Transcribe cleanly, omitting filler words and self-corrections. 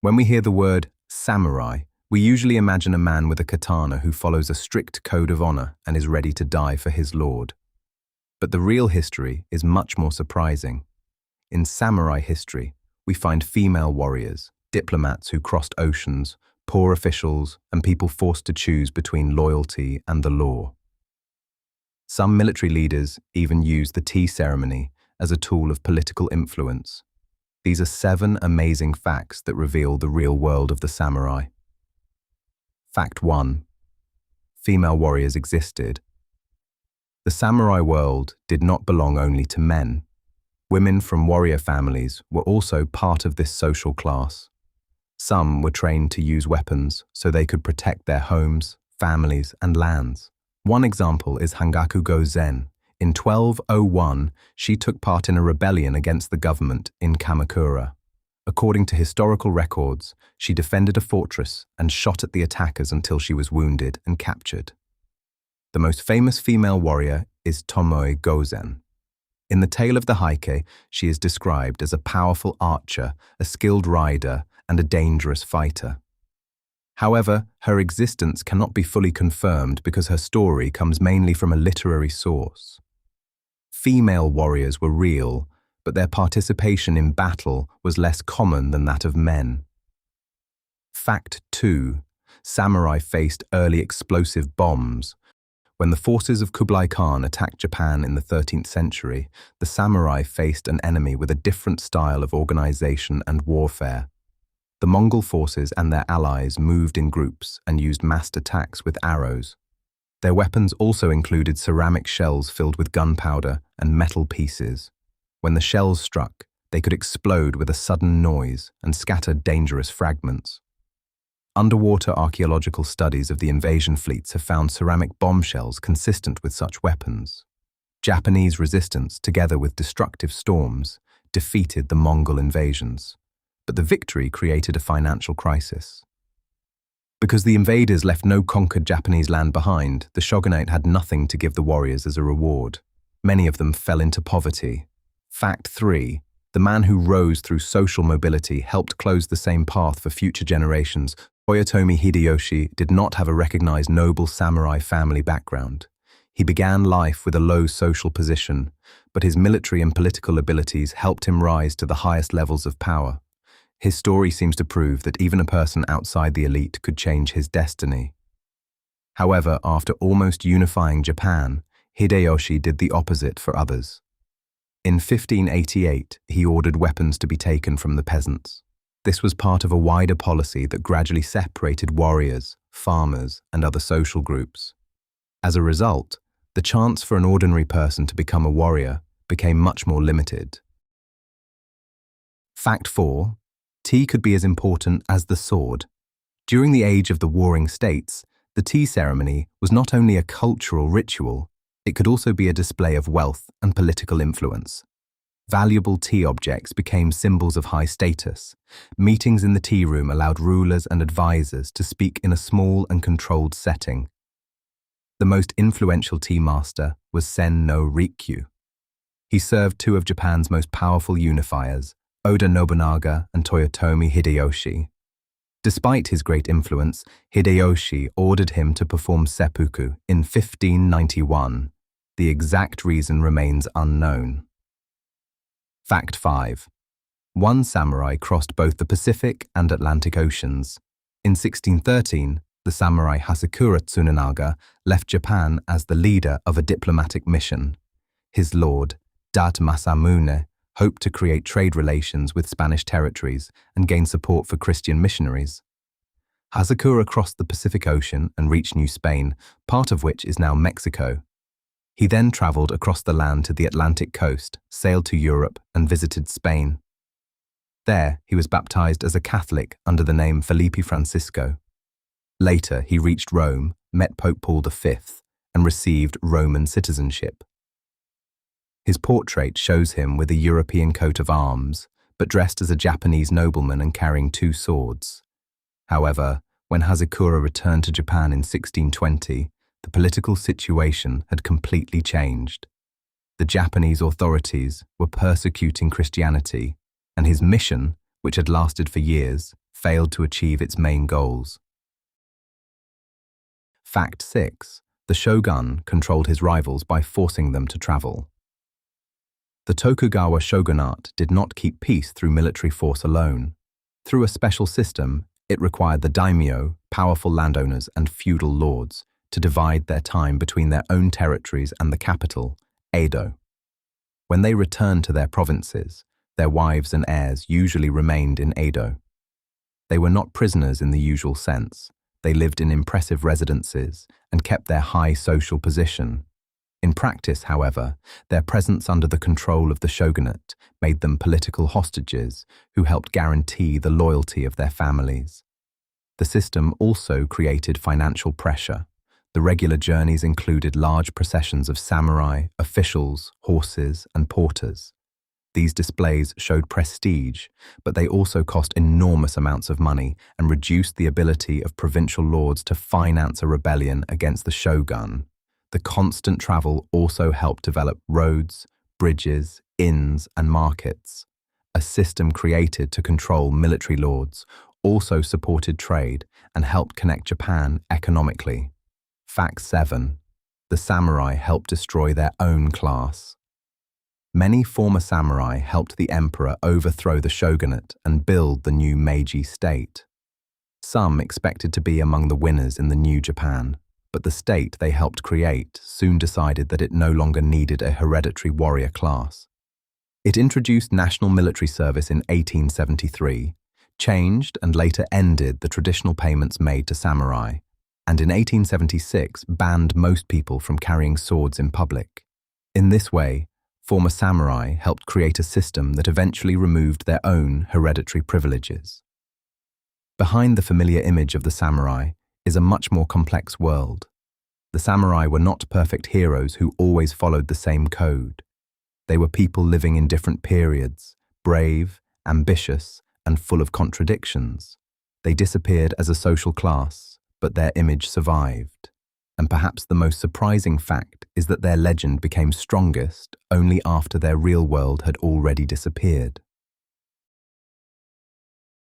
When we hear the word samurai, we usually imagine a man with a katana who follows a strict code of honor and is ready to die for his lord. But the real history is much more surprising. In samurai history, we find female warriors, diplomats who crossed oceans, poor officials, and people forced to choose between loyalty and the law. Some military leaders even used the tea ceremony as a tool of political influence. These are 7 amazing facts that reveal the real world of the samurai. Fact 1. Female warriors existed. The samurai world did not belong only to men. Women from warrior families were also part of this social class. Some were trained to use weapons so they could protect their homes, families, and lands. One example is Hangaku Gozen. In 1201, she took part in a rebellion against the government in Kamakura. According to historical records, she defended a fortress and shot at the attackers until she was wounded and captured. The most famous female warrior is Tomoe Gozen. In the tale of the Heike, she is described as a powerful archer, a skilled rider, and a dangerous fighter. However, her existence cannot be fully confirmed because her story comes mainly from a literary source. Female warriors were real, but their participation in battle was less common than that of men. Fact 2. Samurai faced early explosive bombs. When the forces of Kublai Khan attacked Japan in the 13th century, the samurai faced an enemy with a different style of organization and warfare. The Mongol forces and their allies moved in groups and used massed attacks with arrows. Their weapons also included ceramic shells filled with gunpowder and metal pieces. When the shells struck, they could explode with a sudden noise and scatter dangerous fragments. Underwater archaeological studies of the invasion fleets have found ceramic bombshells consistent with such weapons. Japanese resistance, together with destructive storms, defeated the Mongol invasions. But the victory created a financial crisis. Because the invaders left no conquered Japanese land behind, the shogunate had nothing to give the warriors as a reward. Many of them fell into poverty. Fact 3. The man who rose through social mobility helped close the same path for future generations. Toyotomi Hideyoshi did not have a recognized noble samurai family background. He began life with a low social position, but his military and political abilities helped him rise to the highest levels of power. His story seems to prove that even a person outside the elite could change his destiny. However, after almost unifying Japan, Hideyoshi did the opposite for others. In 1588, he ordered weapons to be taken from the peasants. This was part of a wider policy that gradually separated warriors, farmers, and other social groups. As a result, the chance for an ordinary person to become a warrior became much more limited. Fact 4. Tea could be as important as the sword. During the age of the warring states, the tea ceremony was not only a cultural ritual, it could also be a display of wealth and political influence. Valuable tea objects became symbols of high status. Meetings in the tea room allowed rulers and advisors to speak in a small and controlled setting. The most influential tea master was Sen no Rikyu. He served 2 of Japan's most powerful unifiers, Oda Nobunaga and Toyotomi Hideyoshi. Despite his great influence, Hideyoshi ordered him to perform seppuku in 1591. The exact reason remains unknown. Fact 5. One samurai crossed both the Pacific and Atlantic Oceans. In 1613, the samurai Hasekura Tsunenaga left Japan as the leader of a diplomatic mission. His lord, Date Masamune, hoped to create trade relations with Spanish territories and gain support for Christian missionaries. Hasekura crossed the Pacific Ocean and reached New Spain, part of which is now Mexico. He then traveled across the land to the Atlantic coast, sailed to Europe, and visited Spain. There, he was baptized as a Catholic under the name Felipe Francisco. Later, he reached Rome, met Pope Paul V, and received Roman citizenship. His portrait shows him with a European coat of arms, but dressed as a Japanese nobleman and carrying 2 swords. However, when Hasekura returned to Japan in 1620, the political situation had completely changed. The Japanese authorities were persecuting Christianity, and his mission, which had lasted for years, failed to achieve its main goals. Fact 6. The shogun controlled his rivals by forcing them to travel. The Tokugawa shogunate did not keep peace through military force alone. Through a special system, it required the daimyo, powerful landowners and feudal lords, to divide their time between their own territories and the capital, Edo. When they returned to their provinces, their wives and heirs usually remained in Edo. They were not prisoners in the usual sense. They lived in impressive residences and kept their high social position. In practice, however, their presence under the control of the shogunate made them political hostages who helped guarantee the loyalty of their families. The system also created financial pressure. The regular journeys included large processions of samurai, officials, horses, and porters. These displays showed prestige, but they also cost enormous amounts of money and reduced the ability of provincial lords to finance a rebellion against the shogun. The constant travel also helped develop roads, bridges, inns, and markets. A system created to control military lords also supported trade and helped connect Japan economically. Fact 7. The samurai helped destroy their own class. Many former samurai helped the emperor overthrow the shogunate and build the new Meiji state. Some expected to be among the winners in the new Japan, but the state they helped create soon decided that it no longer needed a hereditary warrior class. It introduced national military service in 1873, changed and later ended the traditional payments made to samurai, and in 1876 banned most people from carrying swords in public. In this way, former samurai helped create a system that eventually removed their own hereditary privileges. Behind the familiar image of the samurai is a much more complex world. The samurai were not perfect heroes who always followed the same code. They were people living in different periods, brave, ambitious, and full of contradictions. They disappeared as a social class, but their image survived. And perhaps the most surprising fact is that their legend became strongest only after their real world had already disappeared.